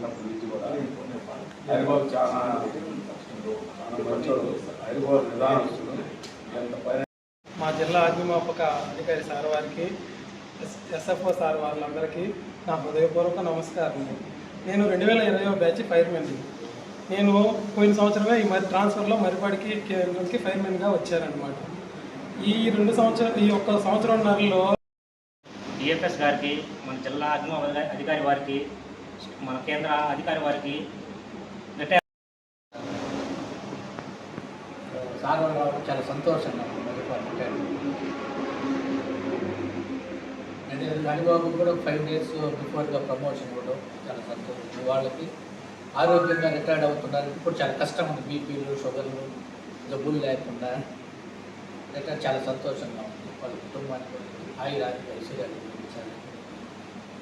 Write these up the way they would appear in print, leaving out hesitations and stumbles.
చిన్నప్పటి నుంచి కూడా హరిబాబు చాలా మంచోడు, హరిబాబు నిదానస్తుడు. మా జిల్లా అగ్నిమాపక అధికారి సార్ వారికి, ఎస్ఎఫ్ఓ సార్ వాళ్ళందరికీ నా హృదయపూర్వక నమస్కారం. నేను 2020 బ్యాచ్ ఫైర్మెన్. నేను పోయిన సంవత్సరమే ఈ ట్రాన్స్ఫర్లో మరిపాడికి కేంద్రంకి ఫైర్మెన్గా వచ్చారనమాట. ఈ ఒక్క సంవత్సరంన్నరలో డిఎఫ్ఎస్ గారికి, మన జిల్లా అగ్నిమాపక అధికారి వారికి, మన కేంద్ర అధికారి వారికి సార్ చాలా సంతోషంగా అంటే హరిబాబు కూడా 5 days బిఫోర్గా ప్రమోషన్ ఇవ్వడం చాలా సంతోషం. వాళ్ళకి ఆరోగ్యంగా రిటైర్డ్ అవుతున్నారు. ఇప్పుడు చాలా కష్టం ఉంది, బీపీలు, షుగర్లు, జబ్బులు లేకుండా రిటైర్ చాలా సంతోషంగా ఉంది. వాళ్ళ కుటుంబానికి ఆయురాన్ని ఐశ్వర్యాన్ని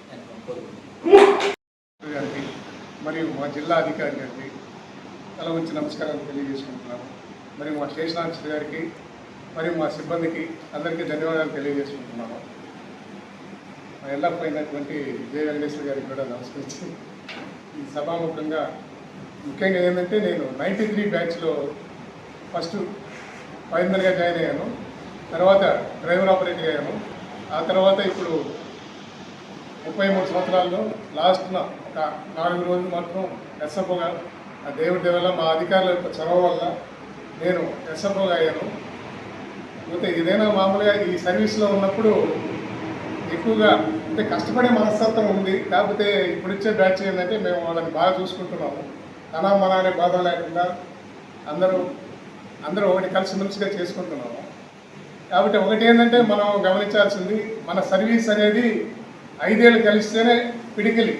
నేను కోరుకుంటున్నాను. గారికి మరియు మా జిల్లా అధికారి గారికి తల వంచి నమస్కారాలు తెలియజేసుకుంటున్నాము. మరియు మా స్టేషన్ ఆఫీసర్ గారికి మరియు మా సిబ్బందికి అందరికీ ధన్యవాదాలు తెలియజేసుకుంటున్నాము. మా ఎల్లప్ప అయినటువంటి జయ వెంకటేశ్వర గారికి కూడా నమస్కరించి ఈ సభాముఖంగా ముఖ్యంగా ఏంటంటే నేను 93 బ్యాచ్లో ఫస్ట్ ఫైర్మెన్గా జాయిన్ అయ్యాను. తర్వాత డ్రైవర్ ఆపరేటర్ అయ్యాను. ఆ తర్వాత ఇప్పుడు 33 సంవత్సరాల్లో లాస్ట్న ఒక 4 రోజులు మాత్రం ఎస్ఎఫ్ఓగా ఆ దేవుడి వల్ల మా అధికారుల యొక్క చొరవ వల్ల నేను ఎస్ఎఫ్ఓగా అయ్యాను. అయితే ఏదైనా మామూలుగా ఈ సర్వీస్లో ఉన్నప్పుడు ఎక్కువగా అంటే కష్టపడే మనస్తత్వం ఉంది. కాకపోతే ఇప్పుడు ఇచ్చే బ్యాచ్ ఏంటంటే మేము వాళ్ళని బాగా చూసుకుంటున్నాము. మన అనే బాధ లేకుండా అందరూ ఒకటి కలిసిమెలిసిగా చేసుకుంటున్నాము. కాబట్టి ఒకటి ఏంటంటే మనం గమనించాల్సింది, మన సర్వీస్ అనేది 5 ఏళ్ళు కలిస్తేనే పిడికిలి.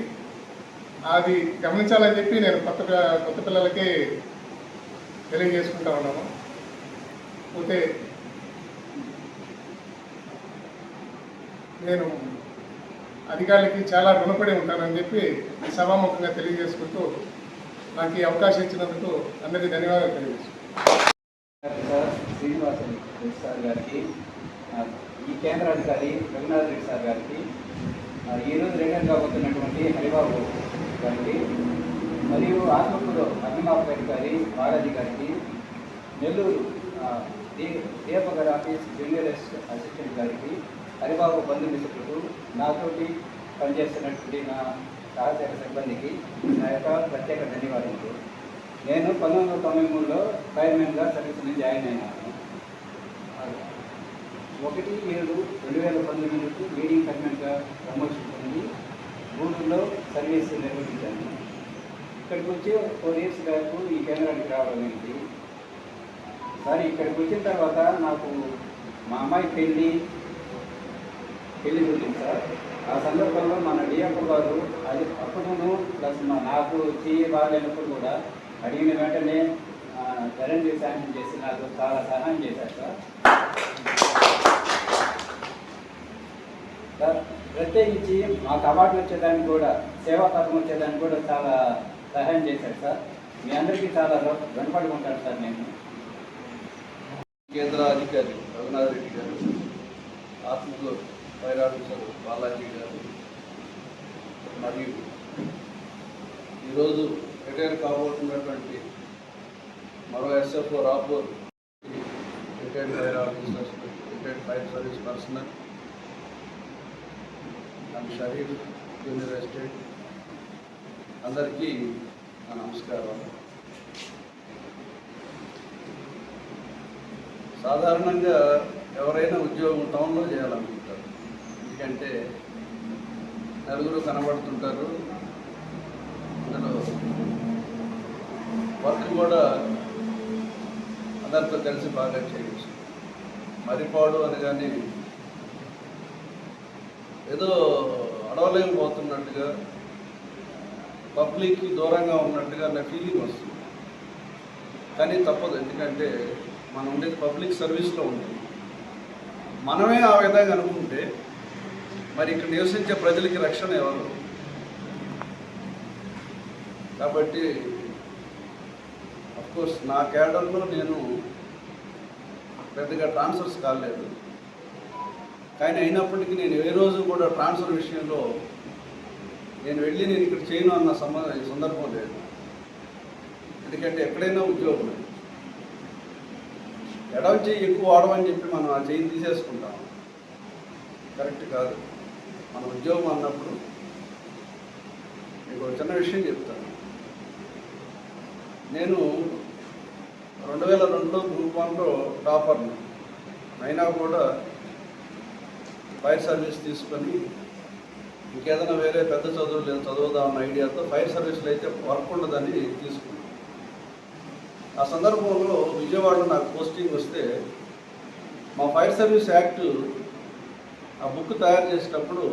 అది గమనించాలని చెప్పి నేను కొత్త పిల్లలకి తెలియజేసుకుంటా ఉన్నాను. పోతే నేను అధికారులకి చాలా రుణపడి ఉంటానని చెప్పి ఈ సభాముఖంగా తెలియజేసుకుంటూ నాకు ఈ అవకాశం ఇచ్చినందుకు అందరికీ ధన్యవాదాలు తెలియజేసుకుంటాను. శ్రీనివాస రెడ్డి సార్ గారికి, ఈ కేంద్ర అధికారి రఘునాథ్ రెడ్డి సార్ గారికి, ఈరోజు రిటైర్ కాబోతున్నటువంటి హరిబాబు గారికి, మరియు ఆత్మకూరు అగ్నిమాపక అధికారి బాలాజీ గారికి, నెల్లూరు దీపగర్ ఆఫీస్ జూనియర్ అసిస్టెంట్ గారికి, హరిబాబు బంధుమిత్రులకు, నాతోటి పనిచేస్తున్నటువంటి నా సహచర సిబ్బందికి నా యొక్క ప్రత్యేక ధన్యవాదాలు. నేను 1993లో ఫైర్మెన్గా సర్వీస్ని జాయిన్ అయినాను. 1/7/2019కు లీడింగ్ ఫైర్మెన్గా ప్రమోషన్ పొంది గూడూరులో సర్వీస్ నిర్వహించాను. ఇక్కడికి వచ్చి 4 years బ్యాక్ ఈ కేంద్రానికి రావడం ఏంటి సార్. ఇక్కడికి వచ్చిన తర్వాత నాకు మా అమ్మాయి పెళ్ళి జరిగింది సార్. ఆ సందర్భంలో మన డిఎఫ్ఓ గారు అది అప్పుడును ప్లస్ నాకు బాగాలేనప్పుడు కూడా అడిగిన వెంటనే కరెంట్ శాంక్షన్ చేసి నాకు చాలా సహాయం చేశారు సార్. ప్రత్యేకించి మాకు అవార్డులు వచ్చేదానికి కూడా, సేవా పథకం వచ్చేదానికి కూడా చాలా సహాయం చేశారు సార్. మీ అందరికీ చాలా రుణపడి ఉంటాను సార్. నేను కేంద్ర అధికారి రఘునాథ్ రెడ్డి గారు, ఆత్మకూరు ఫైర్ ఆఫీసర్ బాలాజీ గారు, మరియు ఈరోజు రిటైర్ కాబోతున్నటువంటి మరో SFO Rapur, retired fire officers, retired fire service personal and Sharif junior estate అందరికీ నా నమస్కారం. సాధారణంగా ఎవరైనా ఉద్యోగం టౌన్లో చేయాలనుకుంటారు, ఎందుకంటే నలుగురు కనబడుతుంటారు. అందులో వర్క్ కూడా అందరితో కలిసి బాగా చేయవచ్చు. మరిపాడు అనగానే ఏదో అడవలేక పోతున్నట్టుగా, పబ్లిక్కి దూరంగా ఉన్నట్టుగా నా ఫీలింగ్ వస్తుంది. కానీ తప్పదు, ఎందుకంటే మనం ఉండేది పబ్లిక్ సర్వీస్లో ఉంటుంది. మనమే ఆ విధంగా అనుకుంటే మరి ఇక్కడ నివసించే ప్రజలకి రక్షణ ఎవరు? కాబట్టి అఫ్కోర్స్ నా కేడర్లో నేను పెద్దగా ట్రాన్స్ఫర్స్ కాలేదు, కానీ అయినప్పటికీ నేను ఏ రోజు కూడా ట్రాన్స్ఫర్ విషయంలో నేను ఇక్కడ చేయను అన్న సందర్భం లేదు. ఎందుకంటే ఎక్కడైనా ఉద్యోగం ఎడవ చేయి ఎక్కువ వాడమని చెప్పి మనం ఆ చేయి తీసేసుకుంటాం. కరెక్ట్ కాదు. మన ఉద్యోగం అన్నప్పుడు మీకు ఒక చిన్న విషయం చెప్తాను. నేను 2002లో గ్రూప్ 1లో టాపర్ను అయినా కూడా ఫైర్ సర్వీస్ తీసుకొని ఇంకేదైనా వేరే పెద్ద చదువులు లేదు చదువుదామన్న ఐడియాతో ఫైర్ సర్వీస్లో అయితే వర్క్ ఉండదని తీసుకున్నాను. ఆ సందర్భంలో విజయవాడలో నాకు పోస్టింగ్ వస్తే మా ఫైర్ సర్వీస్ యాక్ట్ ఆ బుక్ తయారు చేసేటప్పుడు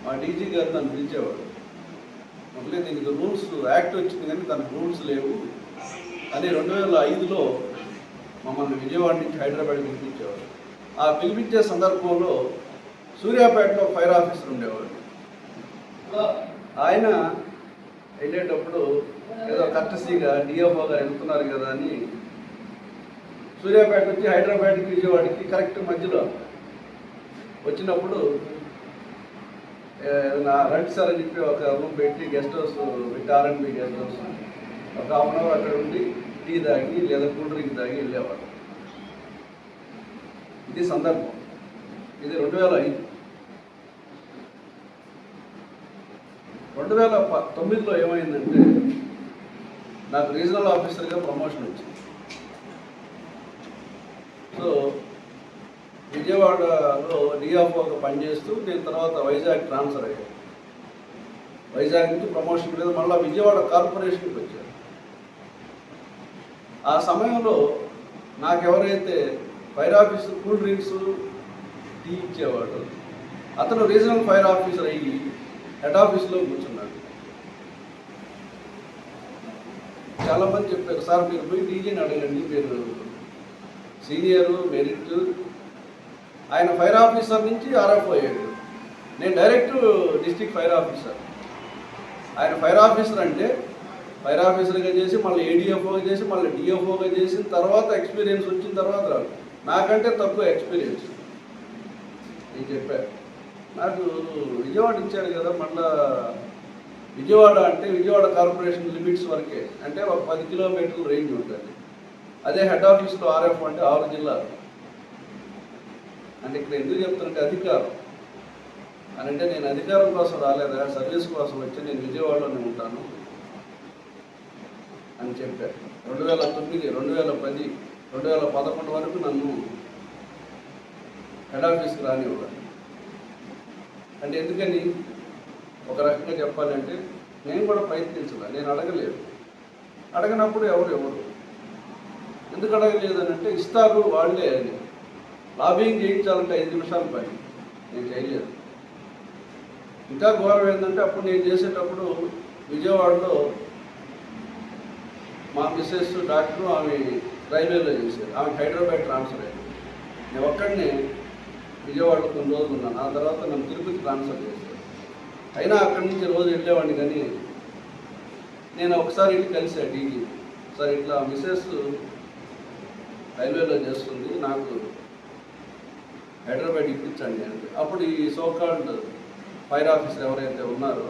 మా డీజీ గారు నన్ను పిలిచేవాడు. మళ్ళీ దీనికి రూల్స్ యాక్ట్ వచ్చింది కానీ దానికి రూల్స్ లేవు అని 2005లో మమ్మల్ని విజయవాడ నుంచి హైదరాబాద్ పిలిపించేవాడు. ఆ పిలిపించే సందర్భంలో సూర్యాపేటలో ఫైర్ ఆఫీసర్ ఉండేవాడు. ఆయన వెళ్ళేటప్పుడు ఏదో కర్టసీగా డిఎఫ్ఓ గారు వెళ్తున్నారు కదా అని సూర్యాపేట నుంచి హైదరాబాద్కి విజయవాడకి కరెక్ట్ మధ్యలో వచ్చినప్పుడు రండి సార్ అని చెప్పి ఒక రూమ్ పెట్టి గెస్ట్ హౌస్ పెట్టి R&B గెస్ట్ హౌస్ ఒక ½ గంట అక్కడ ఉండి టీ తాగి లేదా కూల్ డ్రింక్ తాగి వెళ్ళేవాడు. ఇది సందర్భం. ఇది 2005. 2009లో ఏమైందంటే నాకు రీజనల్ ఆఫీసర్గా ప్రమోషన్ వచ్చింది. సో విజయవాడలో డిఎఫ్ఓగా పనిచేస్తూ నేను తర్వాత వైజాగ్ ట్రాన్స్ఫర్ అయ్యాను. వైజాగ్ నుంచి ప్రమోషన్ మీద మళ్ళీ విజయవాడ కార్పొరేషన్కి వచ్చాను. ఆ సమయంలో నాకు ఎవరైతే fire officer cool drinks tea ఇచ్చేవాడు అతను రీజనల్ ఫైర్ ఆఫీసర్ అయ్యి హెడ్ ఆఫీస్లో కూర్చున్నాడు. చాలామంది చెప్పారు, సార్ మీరు పోయి డీజీని అడగండి, మీరు సీనియరు మెరిట్. ఆయన ఫైర్ ఆఫీసర్ నుంచి RFO అయ్యాడు. నేను డైరెక్ట్ డిస్ట్రిక్ట్ ఫైర్ ఆఫీసర్. ఆయన ఫైర్ ఆఫీసర్ అంటే ఫైర్ ఆఫీసర్గా చేసి మళ్ళీ ADFOగా చేసి మళ్ళీ DFOగా చేసిన తర్వాత ఎక్స్పీరియన్స్ వచ్చిన తర్వాత రాదు. నాకంటే తక్కువ ఎక్స్పీరియన్స్ నేను చెప్పాను. నాకు విజయవాడ ఇచ్చాడు కదా, మళ్ళా విజయవాడ అంటే విజయవాడ కార్పొరేషన్ లిమిట్స్ వరకే, అంటే ఒక 10 కిలోమీటర్ల రేంజ్ ఉంటుంది. అదే హెడ్ ఆఫీస్లో RFO అంటే 6 జిల్లాలు. అంటే ఇక్కడ ఎందుకు చెప్తానంటే అధికారం అని అంటే నేను అధికారం కోసం రాలేదా, సర్వీస్ కోసం వచ్చి నేను విజయవాడలోనే ఉంటాను అని చెప్పాను. 2009, 2010, 2011 వరకు నన్ను హెడ్ ఆఫీస్కి రానివ్వాలి. అంటే ఎందుకని ఒక రకంగా చెప్పాలంటే నేను కూడా ప్రయత్నించాల, నేను అడగలేదు. అడగనప్పుడు ఎవరు ఎందుకు అడగలేదు అని అంటే ఇస్తారు వాళ్ళే అని. లాబింగ్ చేయించాలంటే 5 నిమిషాల పని, నేను చేయలేదు. ఇంకా ఘోరం ఏంటంటే అప్పుడు నేను చేసేటప్పుడు విజయవాడలో మా మిస్సెస్ డాక్టర్ ఆమె రైల్వేలో చేశారు. ఆమె హైదరాబాద్ ట్రాన్స్ఫర్ అయ్యింది. నేను ఒక్కడిని విజయవాడలో కొన్ని రోజులు ఉన్నాను. ఆ తర్వాత నన్ను తిరుపతి ట్రాన్స్ఫర్ చేశారు. అయినా అక్కడి నుంచి రోజు వెళ్ళేవాడిని. కానీ నేను ఒకసారి వెళ్ళి కలిసా డీజీ, సార్ ఇట్లా మిస్సెస్ రైల్వేలో చేస్తుంది, నాకు హైదరాబాద్ ఇప్పించండి అంటే అప్పుడు ఈ సోకాల్డ్ ఫైర్ ఆఫీసర్ ఎవరైతే ఉన్నారో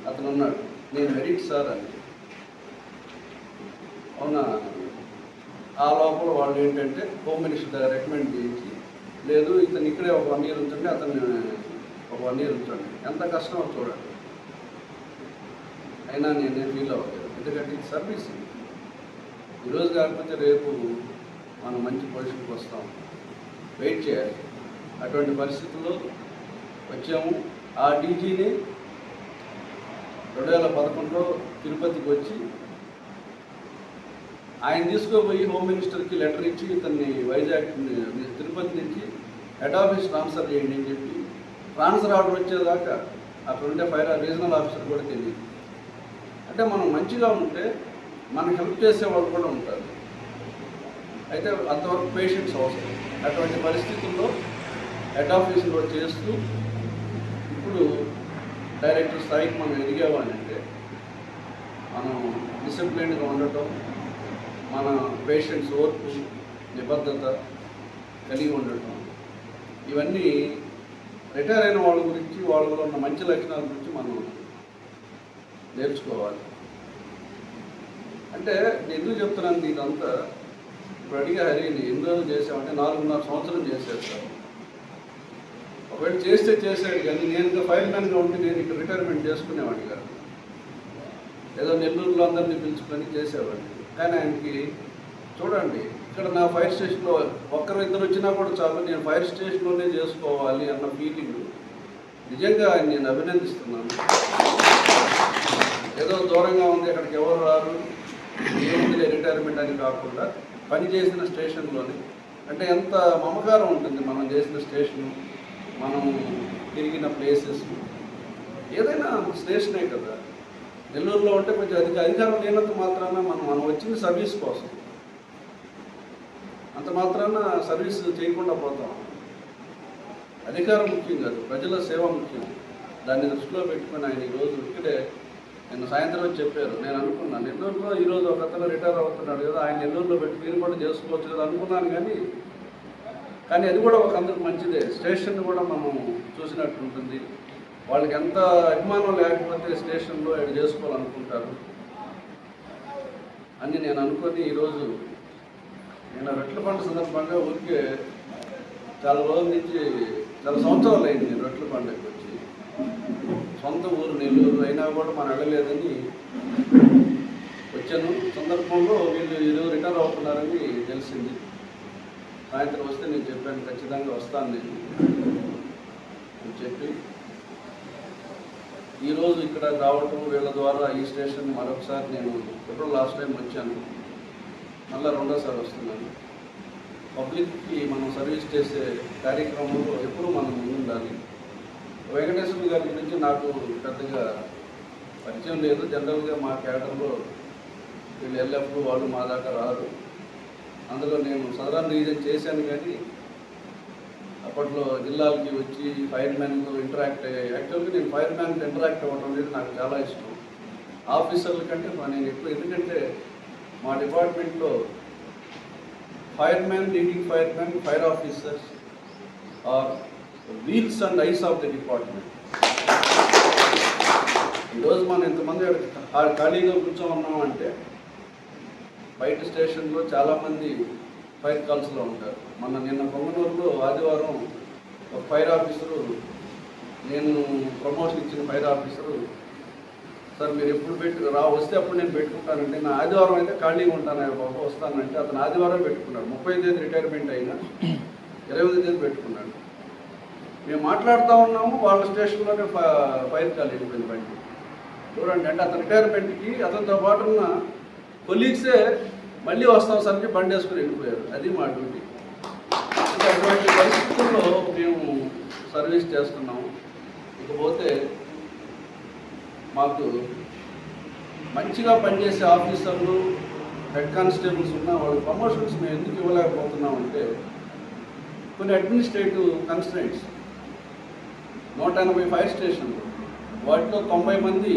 అతను ఉన్నాడు, నేను మెరిట్ సార్ అని. అవునా, ఆ లోపల వాళ్ళు ఏంటంటే హోమ్ మినిస్టర్ దగ్గర రికమెండ్ చేయించి, లేదు ఇతను ఇక్కడే ఒక 1 year ఉంచండి, అతన్ని ఒక 1 year ఉంచండి. ఎంత కష్టమో చూడండి. అయినా నేనే ఫీల్ అవ్వలేదు, ఎందుకంటే ఇది సర్వీస్. ఈరోజు కాకపోతే రేపు మనం మంచి పొజిషన్కి వస్తాం, వెయిట్ చేయాలి. అటువంటి పరిస్థితుల్లో వచ్చాము. ఆ డీజీని 2011లో తిరుపతికి వచ్చి ఆయన తీసుకోపోయి హోమ్ మినిస్టర్కి లెటర్ ఇచ్చి ఇతన్ని వైజాగ్ తిరుపతి నుంచి హెడ్ ఆఫీస్ ట్రాన్స్ఫర్ చేయండి అని చెప్పి ట్రాన్స్ఫర్ ఆర్డర్ వచ్చేదాకా అక్కడ ఉండే రీజనల్ ఆఫీసర్ కూడా తెలియదు. అంటే మనం మంచిగా ఉంటే మనకు హెల్ప్ చేసే వాళ్ళు కూడా ఉంటారు. అయితే అంతవరకు పేషెంట్స్ అవసరం. అటువంటి పరిస్థితుల్లో హెడ్ ఆఫీసులో చేస్తూ ఇప్పుడు డైరెక్టర్ స్థాయికి మనం ఎదిగేవాళ్ళంటే మనం డిసిప్లిన్గా ఉండటం, మన పేషెంట్స్ ఓర్పు నిబద్ధత కలిగి ఉండటం, ఇవన్నీ రిటైర్ అయిన వాళ్ళ గురించి వాళ్ళలో ఉన్న మంచి లక్షణాల గురించి మనం నేర్చుకోవాలి. అంటే నేను ఎందుకు చెప్తున్నాను ఇదంతా, ఇప్పుడు అడిగే హరిని ఎన్ని రోజులు చేసామంటే 4.5 సంవత్సరం చేశారు సార్. ఒకవేళ చేసాడు కానీ నేను ఇంకా ఫైర్మ్యాన్గా ఉంటే నేను ఇక్కడ రిటైర్మెంట్ చేసుకునేవాడిని కాదు. ఏదో నెల్లూరులో అందరినీ పిలుచుకొని చేసేవాడిని. కానీ ఆయనకి చూడండి, ఇక్కడ నా ఫైర్ స్టేషన్లో ఇద్దరు వచ్చినా కూడా చాలు, నేను ఫైర్ స్టేషన్లోనే చేసుకోవాలి అన్న ఫీలింగ్ నిజంగా ఆయన నేను అభినందిస్తున్నాను. ఏదో దూరంగా ఉంది, అక్కడికి ఎవరు రారు, ఏముంది రిటైర్మెంట్ అని కాకుండా పని చేసిన స్టేషన్లోనే అంటే ఎంత మమకారం ఉంటుంది. మనం చేసిన స్టేషను, మనం తిరిగిన ప్లేసెస్, ఏదైనా స్టేషనే కదా. నెల్లూరులో ఉంటే కొంచెం అధికారం లేనంత మాత్రాన మనం వచ్చింది సర్వీస్ కోసం, అంత మాత్రాన సర్వీస్ చేయకుండా పోతాం. అధికారం ముఖ్యం కాదు, ప్రజల సేవ ముఖ్యం. దాన్ని దృష్టిలో పెట్టుకుని ఆయన ఈరోజు ఇక్కడే నిన్న సాయంత్రం వచ్చి చెప్పారు. నేను అనుకున్నాను నెల్లూరులో ఈరోజు ఒక అతను రిటైర్ అవుతున్నాడు కదా, ఆయన నెల్లూరులో పెట్టి మీరు కూడా చేసుకోవచ్చు కదా అనుకున్నాను. కానీ అది కూడా ఒక అందరికి మంచిదే. స్టేషన్ కూడా మనం చూసినట్టు ఉంటుంది. వాళ్ళకి ఎంత అభిమానం లేకపోతే స్టేషన్లో ఆయన చేసుకోవాలనుకుంటారు అని నేను అనుకొని ఈరోజు నేను రొట్టెల పండుగ సందర్భంగా ఊరికే చాలా రోజుల నుంచి చాలా సంవత్సరాలు అయింది నేను రొట్టెల పండుగకి వచ్చి. సొంత ఊరు నెల్లూరు అయినా కూడా మనం వెళ్ళలేదని వచ్చాను. సందర్భంలో వీళ్ళు ఈరోజు రిటైర్ అవుతున్నారని తెలిసింది. సాయంత్రం వస్తే నేను చెప్పాను ఖచ్చితంగా వస్తాను నేను చెప్పి ఈరోజు ఇక్కడ రావటం వీళ్ళ ద్వారా ఈ స్టేషన్ మరొకసారి నేను ఎప్పుడు లాస్ట్ టైం వచ్చాను, మళ్ళీ రెండోసారి వస్తున్నాను. పబ్లిక్కి మనం సర్వీస్ చేసే కార్యక్రమంలో ఎప్పుడూ మనం ముందుండాలి. వెంకటేశ్వర గారి గురించి నాకు పెద్దగా పరిచయం లేదు. జనరల్గా మా క్యాడర్లో వీళ్ళు ఎల్లప్పుడూ వాళ్ళు మా దాకా రారు. అందులో నేను సదరన్ రీజన్ చేశాను కానీ అప్పట్లో జిల్లాలకి వచ్చి ఫైర్ మ్యాన్తో ఇంటరాక్ట్ అయ్యాయి. యాక్చువల్గా నేను ఫైర్ మ్యాన్తో ఇంటరాక్ట్ అవ్వడం అనేది నాకు చాలా ఇష్టం. ఆఫీసర్ల కంటే నేను ఎక్కువ, ఎందుకంటే మా డిపార్ట్మెంట్లో fireman, leading fireman, fire officers are wheels and eyes of the department. ఈరోజు మనం ఇంతమంది ఖాళీగా కూర్చోమన్నామంటే బయట స్టేషన్లో చాలామంది ఫైర్ కాల్స్లో ఉంటారు. నిన్న పొంగనూరులో ఆదివారం ఒక ఫైర్ ఆఫీసరు, నేను ప్రమోషన్ ఇచ్చిన ఫైర్ ఆఫీసరు, సార్ మీరు ఎప్పుడు వస్తే అప్పుడు నేను పెట్టుకుంటానంటే, నా ఆదివారం అయితే ఖాళీగా ఉంటాను బాబు వస్తానంటే అతను ఆదివారం పెట్టుకున్నాడు. 30 తేదీ రిటైర్మెంట్ అయినా 20 తేదీ పెట్టుకున్నాడు. మేము మాట్లాడుతూ ఉన్నాము, వాళ్ళ స్టేషన్లోనే ఫైర్ కాల్ వెళ్ళిపోయింది బండి. చూడండి, అంటే అతని రిటైర్మెంట్కి అతనితో పాటు ఉన్న కొలీగ్సే మళ్ళీ వస్తాం సార్కి బండి వేసుకుని వెళ్ళిపోయారు. అది మా డ్యూటీ. అటువంటి పరిస్థితుల్లో మేము సర్వీస్ చేస్తున్నాము. ఇకపోతే మాకు మంచిగా పనిచేసే ఆఫీసర్లు, హెడ్ కానిస్టేబుల్స్ ఉన్న వాళ్ళు ప్రమోషన్స్ మేము ఎందుకు ఇవ్వలేకపోతున్నామంటే కొన్ని అడ్మినిస్ట్రేటివ్ కన్స్ట్రెంట్స్. 180 ఫైర్ స్టేషన్లు, వాటిలో 90 మంది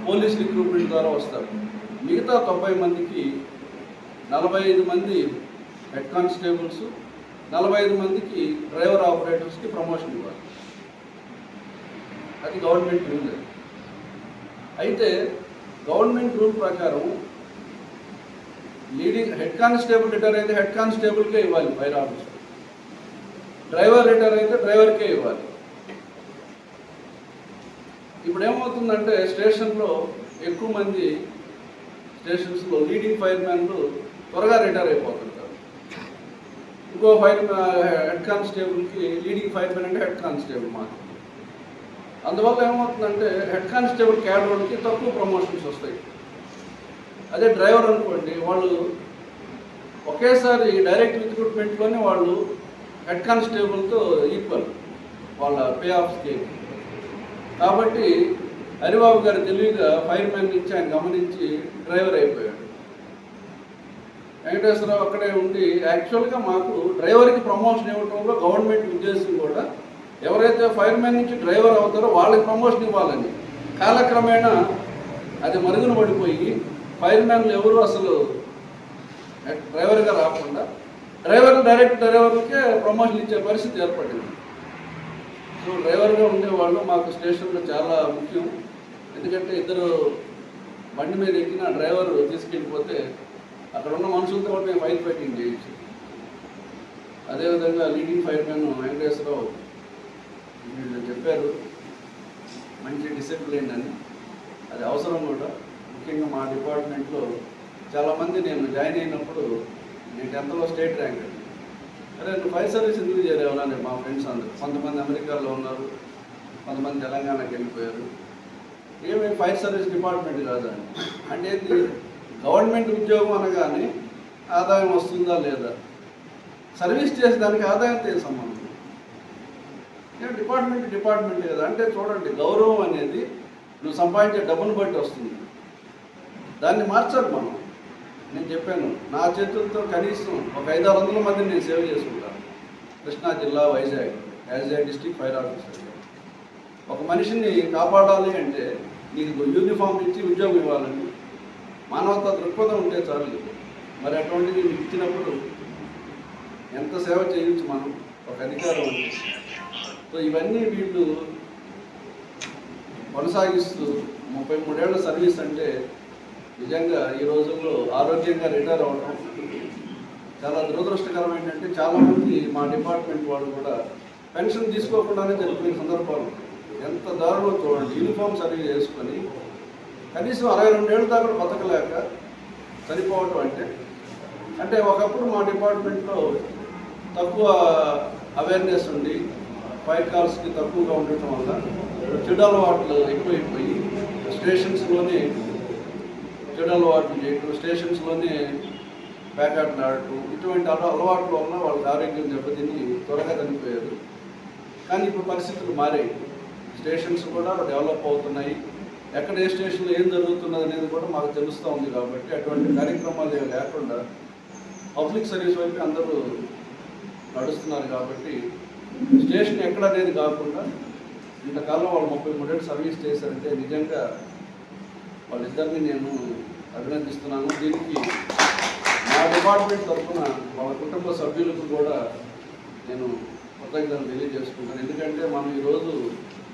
పోలీస్ రిక్రూట్మెంట్ ద్వారా వస్తారు. మిగతా 90 మందికి 45 మంది హెడ్ కానిస్టేబుల్స్, 45 మందికి డ్రైవర్ ఆపరేటర్స్కి ప్రమోషన్ ఇవ్వాలి. అది గవర్నమెంట్ రూల్. అయితే గవర్నమెంట్ రూల్ ప్రకారం లీడింగ్ హెడ్ కానిస్టేబుల్ రిటైర్ అయితే హెడ్ కానిస్టేబుల్కే ఇవ్వాలి ఫైర్ ఆఫీసర్, డ్రైవర్ రిటైర్ అయితే డ్రైవర్కే ఇవ్వాలి. ఇప్పుడు ఏమవుతుందంటే స్టేషన్లో ఎక్కువ మంది స్టేషన్స్లో లీడింగ్ ఫైర్ మ్యాన్లు త్వరగా రిటైర్ అయిపోతుంటారు. ఇంకో హెడ్ కానిస్టేబుల్కి లీడింగ్ ఫైర్ మ్యాన్ అంటే హెడ్ కానిస్టేబుల్ మాకు. అందువల్ల ఏమవుతుందంటే హెడ్ కానిస్టేబుల్ క్యాడర్కి తక్కువ ప్రమోషన్స్ వస్తాయి. అదే డ్రైవర్ అనుకోండి, వాళ్ళు ఒకేసారి డైరెక్ట్ రిక్రూట్మెంట్లోనే వాళ్ళు హెడ్ కానిస్టేబుల్తో ఈక్వల్ వాళ్ళ పే ఆఫ్ స్కేల్. కాబట్టి హరిబాబు గారు తెలివిగా ఫైర్ మ్యాన్ నుంచి ఆయన గమనించి డ్రైవర్ అయిపోయాడు. వెంకటేశ్వరరావు అక్కడే ఉండి యాక్చువల్గా మాకు డ్రైవర్కి ప్రమోషన్ ఇవ్వడంలో గవర్నమెంట్ ఉద్దేశం కూడా ఎవరైతే ఫైర్ మ్యాన్ నుంచి డ్రైవర్ అవుతారో వాళ్ళకి ప్రమోషన్ ఇవ్వాలని. కాలక్రమేణా అది మరుగున పడిపోయి ఫైర్ మ్యాన్లు ఎవరు అసలు డ్రైవర్గా రాకుండా డైరెక్ట్ డ్రైవర్లకే ప్రమోషన్ ఇచ్చే పరిస్థితి ఏర్పడింది. సో డ్రైవర్గా ఉండేవాళ్ళు మాకు స్టేషన్లో చాలా ముఖ్యం. ఎందుకంటే ఇద్దరు బండి మీద ఎక్కిన డ్రైవర్ తీసుకెళ్ళిపోతే అక్కడ ఉన్న మనుషులతో కూడా మేము ఫైర్ ఫైటింగ్ చేయొచ్చు. అదేవిధంగా లీడింగ్ ఫైర్మెన్ వెంకటేశ్వరరావు వీళ్ళు చెప్పారు మంచి డిసిప్లిన్ అని, అది అవసరం కూడా. ముఖ్యంగా మా డిపార్ట్మెంట్లో చాలామంది నేను జాయిన్ అయినప్పుడు నేను 10th స్టేట్ ర్యాంక్. అరే నువ్వు ఫైర్ సర్వీస్ ఎందుకు చేరేవాళ్ళని మా ఫ్రెండ్స్ అందరూ, కొంతమంది అమెరికాలో ఉన్నారు, కొంతమంది తెలంగాణకి వెళ్ళిపోయారు. ఏమేమి ఫైర్ సర్వీస్ డిపార్ట్మెంట్ కాదండి అంటే ఇది గవర్నమెంట్ ఉద్యోగం అనగానే ఆదాయం వస్తుందా లేదా, సర్వీస్ చేసేదానికి ఆదాయంతో సంబంధం. డిపార్ట్మెంట్ కదా. అంటే చూడండి, గౌరవం అనేది నువ్వు సంపాదించే డబ్బును బట్టి వస్తుంది, దాన్ని మార్చాలి మనం. నేను చెప్పాను, నా చేతులతో కనీసం ఒక 500-600 మందిని నేను సేవ్ చేసుకుంటాను. కృష్ణా జిల్లా, Vizag as a district fire officer. ఒక మనిషిని కాపాడాలి అంటే నీకు యూనిఫామ్ ఇచ్చి ఉద్యోగం ఇవ్వాలని మానవతా దృక్పథం ఉంటే చాలు. మరి అటువంటిది ఇచ్చినప్పుడు ఎంత సేవ చేయొచ్చు మనం, ఒక అధికారం ఉంది. సో ఇవన్నీ వీళ్ళు కొనసాగిస్తూ 33 ఏళ్ల సర్వీస్ అంటే నిజంగా ఈ రోజుల్లో ఆరోగ్యంగా రిటైర్ అవ్వడం చాలా దురదృష్టకరం. ఏంటంటే చాలామంది మా డిపార్ట్మెంట్ వాళ్ళు కూడా పెన్షన్ తీసుకోకుండానే చనిపోయిన సందర్భాలు ఎంత దారుణం చూడండి. యూనిఫామ్ సర్వీస్ చేసుకొని కనీసం 62 ఏళ్ళ దాకా బతకలేక చనిపోవటం అంటే ఒకప్పుడు మా డిపార్ట్మెంట్లో తక్కువ అవేర్నెస్ ఉండి ఫైర్ కాల్స్కి తక్కువగా ఉండటం వల్ల చెడు అలవాట్లు ఎక్కువైపోయి స్టేషన్స్లోనే చెడు అలవాట్లు చేయటం, స్టేషన్స్లోనే ప్యాకెట్లు ఆడటం, ఇటువంటి అలవాట్ల వల్ల వాళ్ళకి ఆరోగ్యం దెబ్బతిని త్వరగా చనిపోయారు. కానీ ఇప్పుడు పరిస్థితులు మారాయి, స్టేషన్స్ కూడా డెవలప్ అవుతున్నాయి. ఎక్కడ ఏ స్టేషన్లో ఏం జరుగుతున్నది అనేది కూడా మాకు తెలుస్తూ ఉంది. కాబట్టి అటువంటి కార్యక్రమాలు ఏమి లేకుండా పబ్లిక్ సర్వీస్ వైపు అందరూ నడుస్తున్నారు. కాబట్టి స్టేషన్ ఎక్కడ అనేది కాకుండా ఇంతకాలం వాళ్ళు 33 ఏళ్ళు సర్వీస్ చేశారంటే నిజంగా వాళ్ళిద్దరిని నేను అభినందిస్తున్నాను. దీనికి మా డిపార్ట్మెంట్ తరఫున వాళ్ళ కుటుంబ సభ్యులకు కూడా నేను కృతజ్ఞతలు తెలియజేసుకుంటాను. ఎందుకంటే మనం ఈరోజు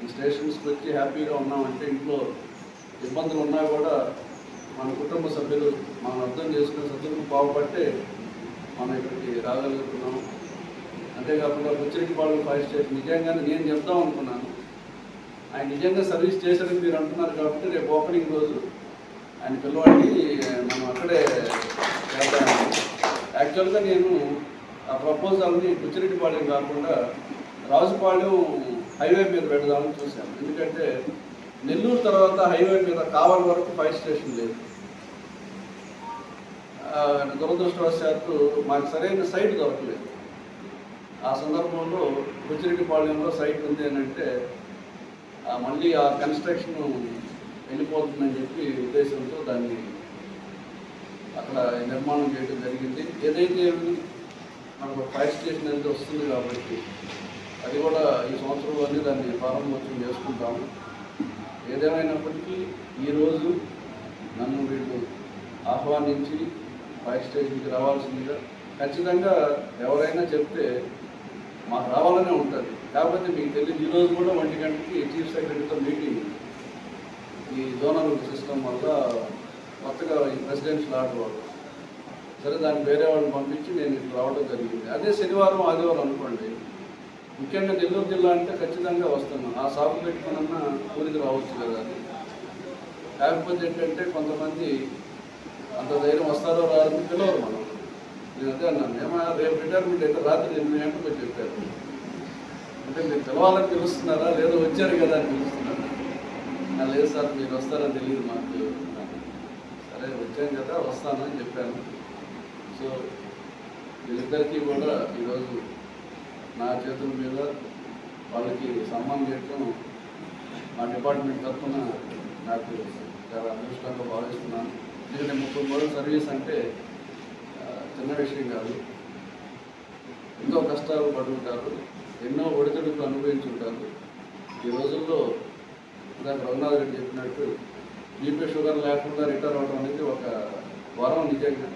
ఈ స్టేషన్స్కి వచ్చి హ్యాపీగా ఉన్నామంటే ఇంట్లో ఇబ్బందులు ఉన్నా కూడా మన కుటుంబ సభ్యులు మనం అర్థం చేసుకునే సభ్యులకు బాగుపట్టే మనం ఇక్కడికి రాగలుగుతున్నాం. అంతేకాకుండా బుచ్చిరెడ్డిపాళెం ఫైర్ స్టేషన్ నిజంగానే నేను చెప్దాం అనుకున్నాను, ఆయన నిజంగా సర్వీస్ చేశారని మీరు అంటున్నారు కాబట్టి రేపు ఓపెనింగ్ రోజు ఆయన పిల్లవాడికి మనం అక్కడే చేద్దాము. యాక్చువల్గా నేను ఆ ప్రపోజల్ని బుచ్చిరెడ్డిపాళెం కాకుండా రాజుపాళెం హైవే మీద పెడదామని చూశాను. ఎందుకంటే నెల్లూరు తర్వాత హైవే మీద కావలి వరకు ఫైర్ స్టేషన్ లేదు. దురదృష్టవశాత్తు మాకు సరైన సైట్ దొరకలేదు. ఆ సందర్భంలో బుచ్చిరెడ్డిపాళెంలో సైట్ ఉంది అని అంటే మళ్ళీ ఆ కన్స్ట్రక్షన్ వెళ్ళిపోతుందని చెప్పి ఉద్దేశంతో దాన్ని అక్కడ నిర్మాణం చేయడం జరిగింది. ఏదైతే మనకు ఫైర్ స్టేషన్ అనేది వస్తుంది కాబట్టి అది కూడా ఈ సంవత్సరంలోనే దాన్ని ప్రారంభోత్సవం చేసుకుంటాము. ఏదేమైనప్పటికీ ఈరోజు నన్ను వీళ్ళు ఆహ్వానించి ఫైర్ స్టేషన్కి రావాల్సిందిగా ఖచ్చితంగా ఎవరైనా చెప్తే మాకు రావాలనే ఉంటుంది. కాకపోతే మీకు తెలియదు, ఈరోజు కూడా 1 గంటకి చీఫ్ సెక్రటరీతో మీటింగ్. ఈ జోనల్ సిస్టమ్ వల్ల కొత్తగా ఈ ప్రెసిడెన్షియల్ ఆర్డర్ వాళ్ళు సరే దాన్ని వేరే వాళ్ళని పంపించి నేను ఇక్కడ రావడం జరిగింది. అదే శనివారం ఆదివారం అనుకోండి, ముఖ్యంగా నెల్లూరు జిల్లా అంటే ఖచ్చితంగా వస్తున్నాను. ఆ సాగు పెట్టుకున్నా ఊరికి రావచ్చు కదా. కాకపోతే ఏంటంటే కొంతమంది అంత ధైర్యం వస్తారో రారని పిలవరు మనం. నేను అదే అన్నాను, ఏమైనా రేపు రిటైర్మెంట్ అయితే రాత్రి 8 గంటలకు చెప్పారు. అంటే మీరు పిలవాలని పిలుస్తున్నారా లేదా వచ్చారు కదా అని పిలుస్తున్నారా? లేదు సార్ మీరు వస్తారని తెలియదు మాకు. సరే వచ్చాను కదా వస్తానని చెప్పాను. సో వీళ్ళిద్దరికీ కూడా ఈరోజు నా చేతుల మీద వాళ్ళకి సన్మానం చేయడం మా డిపార్ట్మెంట్ తరఫున నాకు చాలా అదృష్టంగా భావిస్తున్నాను. ఎందుకంటే 33 సర్వీస్ అంటే చిన్న విషయం కాదు. ఎంతో కష్టాలు పడుతుంటారు, ఎన్నో ఒడిదుడుకులు అనుభవించుంటారు. ఈ రోజుల్లో ఇందాక రఘునాథ్ రెడ్డి చెప్పినట్టు బీపీ షుగర్ లేకుండా రిటైర్ అవ్వడం అనేది ఒక వరం. నిజంగా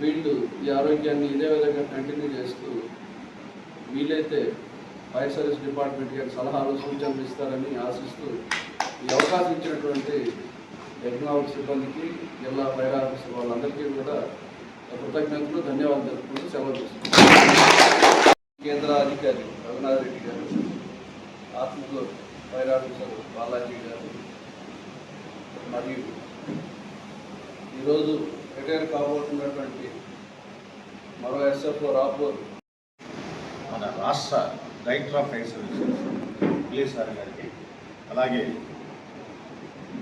వీళ్ళు ఈ ఆరోగ్యాన్ని ఇదే విధంగా కంటిన్యూ చేస్తూ వీలైతే ఫైర్ సర్వీస్ డిపార్ట్మెంట్ గారి సలహాలు సూచనలు ఇస్తారని ఆశిస్తూ ఈ అవకాశం ఇచ్చినటువంటి యజ్ఞావతి సిబ్బందికి, జిల్లా ఫైర్ ఆఫీసర్ వాళ్ళందరికీ కూడా కృతజ్ఞతలు, ధన్యవాదాలు తెలుపుకుంటూ సెలవు తీసుకుంటున్నాను. కేంద్ర అధికారి రఘునాథ్ రెడ్డి గారు, ఆత్మకూరు ఫైర్ ఆఫీసర్ బాలాజీ గారు, మరియు ఈరోజు రిటైర్ కాబోతున్నటువంటి మరో ఎస్ఎఫ్ఓ రాపూర్ మన రాష్ట్ర director of fire services PS sir గారికి, అలాగే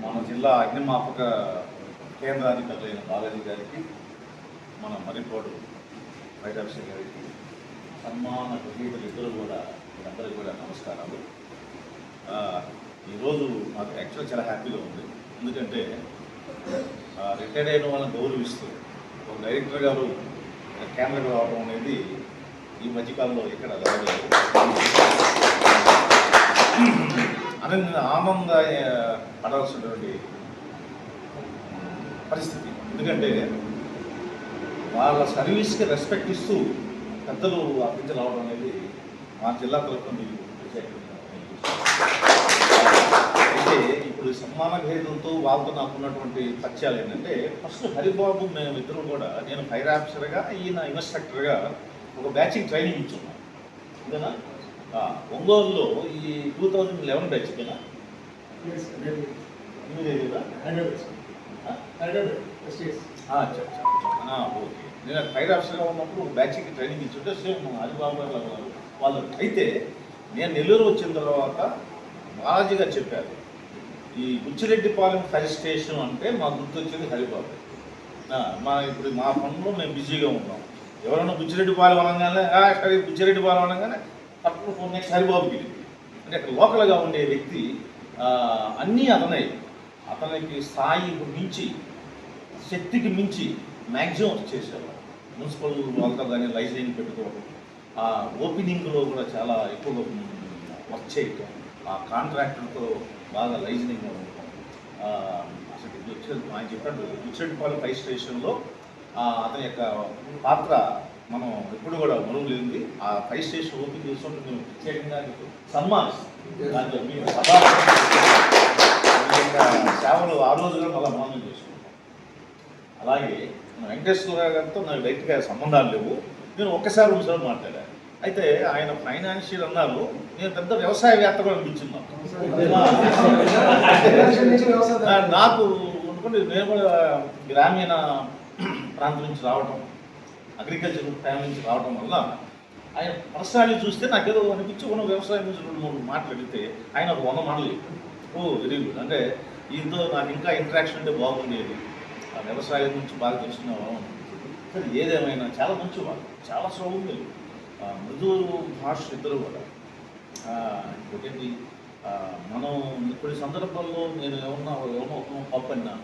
మన జిల్లా అగ్నిమాపక కేంద్రాధికారులైన బాలాజీ గారికి, మన మరిపోడు ఫైర్ ఆఫీసర్ గారికి, సన్మాన గ్రహీతలు ఇద్దరు కూడా వీరందరికీ కూడా నమస్కారాలు. ఈరోజు మాకు యాక్చువల్ చాలా హ్యాపీగా ఉంది. ఎందుకంటే రిటైర్ అయిన వాళ్ళని గౌరవిస్తూ ఒక డైరెక్టర్ గారు కేంద్రం రావడం అనేది ఈ మధ్యకాలంలో ఇక్కడ జరగలేదు. ఆనంద పడాల్సినటువంటి పరిస్థితి. ఎందుకంటే వాళ్ళ సర్వీస్కి రెస్పెక్ట్ ఇస్తూ పెద్దలు అర్పించి రావడం అనేది మా జిల్లా తరఫున మీకు అయితే ఇప్పుడు సన్మాన భేదంతో వాళ్ళతో నాకు ఉన్నటువంటి పరిచయాలు ఏంటంటే, ఫస్ట్ హరిబాబు మేమిద్దరం కూడా, నేను ఫైర్ ఆఫీసర్గా, ఈయన ఇన్స్ట్రక్టర్గా ఒక బ్యాచింగ్ ట్రైనింగ్ ఇచ్చున్నాం. అంతేనా? ఒంగోలులో ఈ 2011 బ్యాచ్ కదా ఓకే. నేను ఫైర్ ఆఫీసర్గా ఉన్నప్పుడు ఒక బ్యాచ్కి ట్రైనింగ్ ఇచ్చుంటే సేమ్ హరిబాబు గారు వాళ్ళు. అయితే నేను నెల్లూరు వచ్చిన తర్వాత బాలాజీ గారు చెప్పారు, ఈ బుచ్చిరెడ్డిపాలెం ఫైర్ స్టేషన్ అంటే మాకు గుర్తొచ్చింది హరిబాబు. ఇప్పుడు మా పనుల్లో మేము బిజీగా ఉన్నాం. ఎవరైనా బుచ్చిరెడ్డిపాలెం అనగానే సరే బుచ్చిరెడ్డిపాలెం అనగానే తప్పకుండా ఫోన్ నెక్స్ట్ హరిబాబుకి వెళ్ళింది. అంటే అక్కడ లోకల్గా ఉండే వ్యక్తి అన్నీ అతనికి స్థాయి మించి, శక్తికి మించి మ్యాక్సిమం చేసేవారు. మున్సిపల్ వాళ్ళతో కానీ లైసెన్స్ పెట్టుకోవడం, ఓపెనింగ్లో కూడా చాలా ఎక్కువగా వర్క్ చేయటం, ఆ కాంట్రాక్టర్తో బాగా లైజనింగ్ ఉండటం. అసలు ఆయన చెప్పాడు బుచ్చిరెడ్డిపాలెం ఫైర్ స్టేషన్లో అతని యొక్క పాత్ర మనం ఎప్పుడు కూడా మరువలేంది. ఆ ఫైర్ స్టేషన్ ఓపెన్ చేసుకుంటూ మేము ప్రత్యేకంగా సన్మానిస్తాం. దాంట్లో మీ సేవలు ఆ రోజుగా మళ్ళీ మనం చేసుకుంటాం. అలాగే వెంకటేశ్వర గారితో నాకు డైరెక్ట్గా సంబంధాలు లేవు. నేను ఒక్కసారి ఒకసారి మాట్లాడాను. అయితే ఆయన ఫైనాన్షియల్ అన్నారు, నేను పెద్ద వ్యవసాయవేత్తగా అనిపించింది నాకు. నేను కూడా గ్రామీణ ప్రాంతం నుంచి రావడం, అగ్రికల్చర్ ఫ్యామిలీ నుంచి రావడం వల్ల ఆయన పర్సనాలిటీ చూస్తే నాకేదో అనిపించి ఉన్న వ్యవసాయం నుంచి 2-3 మాట్లాడితే ఆయన ఒక 100 మాటలు వెరీ గుడ్. అంటే దీంతో నాకు ఇంకా ఇంటరాక్షన్ అంటే బాగుండేది. ఆ వ్యవసాయం నుంచి బాగా తెలుసుకున్న సరే ఏదేమైనా చాలా మంచి వాళ్ళు, చాలా సౌమ్యులు, మృదు భాష ఇద్దరు కూడా. ఇంకోటి మనం కొన్ని సందర్భాల్లో నేను ఏమన్నా ఒక పప్పన్నా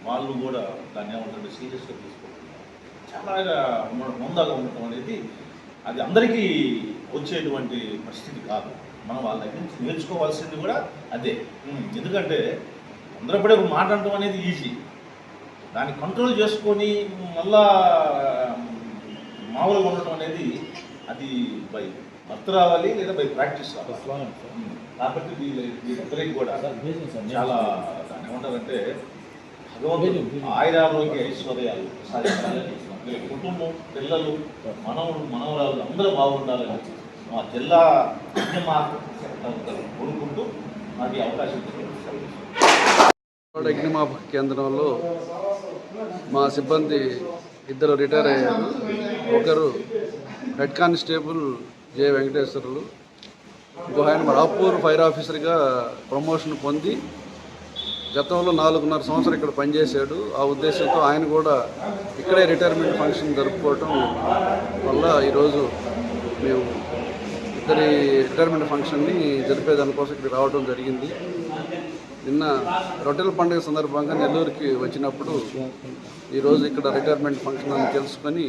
వాళ్ళు కూడా దాన్ని ఏమంటే సీరియస్గా తీసుకుంటున్నారు. చాలా ముందుగా ఉండటం అనేది అది అందరికీ వచ్చేటువంటి పరిస్థితి కాదు. మనం వాళ్ళ దగ్గర నుంచి నేర్చుకోవాల్సింది కూడా అదే. ఎందుకంటే అందరపడే ఒక మాట అనడం అనేది ఈజీ, దాన్ని కంట్రోల్ చేసుకొని మళ్ళా మామూలుగా ఉండటం అనేది అది బై బర్త్ రావాలి లేదా బై ప్రాక్టీస్ రావాలి. కాబట్టి వీళ్ళిద్దరికి కూడా చాలా దాన్ని ఏమంటారంటే భగవంతుడు ఆయురారోగ్య ఐశ్వర్యాలు కుటుంబం, పిల్లలు, మనవరాలు అందరూ బాగుండాలని మా జిల్లా కోరుకుంటూ నాకు అవకాశం ఇచ్చింది. అగ్నిమాపక కేంద్రంలో మా సిబ్బంది ఇద్దరు రిటైర్ అయ్యారు. ఒకరు హెడ్ కానిస్టేబుల్ జె వెంకటేశ్వర్లు, ఇంకో ఆయన రాపూర్ ఫైర్ ఆఫీసర్గా ప్రమోషన్ పొంది గతంలో 4.5 సంవత్సరాలు ఇక్కడ పనిచేశాడు. ఆ ఉద్దేశంతో ఆయన కూడా ఇక్కడే రిటైర్మెంట్ ఫంక్షన్ జరుపుకోవటం వల్ల ఈరోజు మేము ఇద్దరి రిటైర్మెంట్ ఫంక్షన్ని జరిపేదానికోసం ఇక్కడ రావడం జరిగింది. నిన్న రొట్టెల పండుగ సందర్భంగా నెల్లూరుకి వచ్చినప్పుడు ఈరోజు ఇక్కడ రిటైర్మెంట్ ఫంక్షన్ అని తెలుసుకొని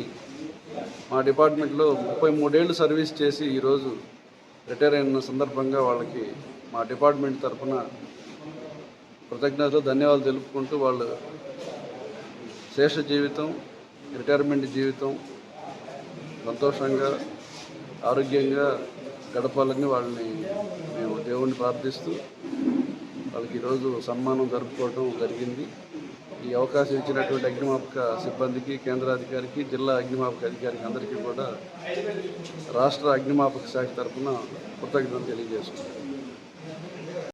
మా డిపార్ట్మెంట్లో 33 ఏళ్ళు సర్వీస్ చేసి ఈరోజు రిటైర్ అయిన సందర్భంగా వాళ్ళకి మా డిపార్ట్మెంట్ తరఫున కృతజ్ఞతలు, ధన్యవాదాలు తెలుపుకుంటూ వాళ్ళు శేష జీవితం, రిటైర్మెంట్ జీవితం సంతోషంగా ఆరోగ్యంగా గడపాలని వాళ్ళని మేము దేవుణ్ణి ప్రార్థిస్తూ వాళ్ళకి ఈరోజు సన్మానం జరుపుకోవడం జరిగింది. ఈ అవకాశం ఇచ్చినటువంటి అగ్నిమాపక సిబ్బందికి, కేంద్రాధికారికి, జిల్లా అగ్నిమాపక అధికారికి అందరికీ కూడా రాష్ట్ర అగ్నిమాపక శాఖ తరఫున కృతజ్ఞతలు తెలియజేస్తున్నాను.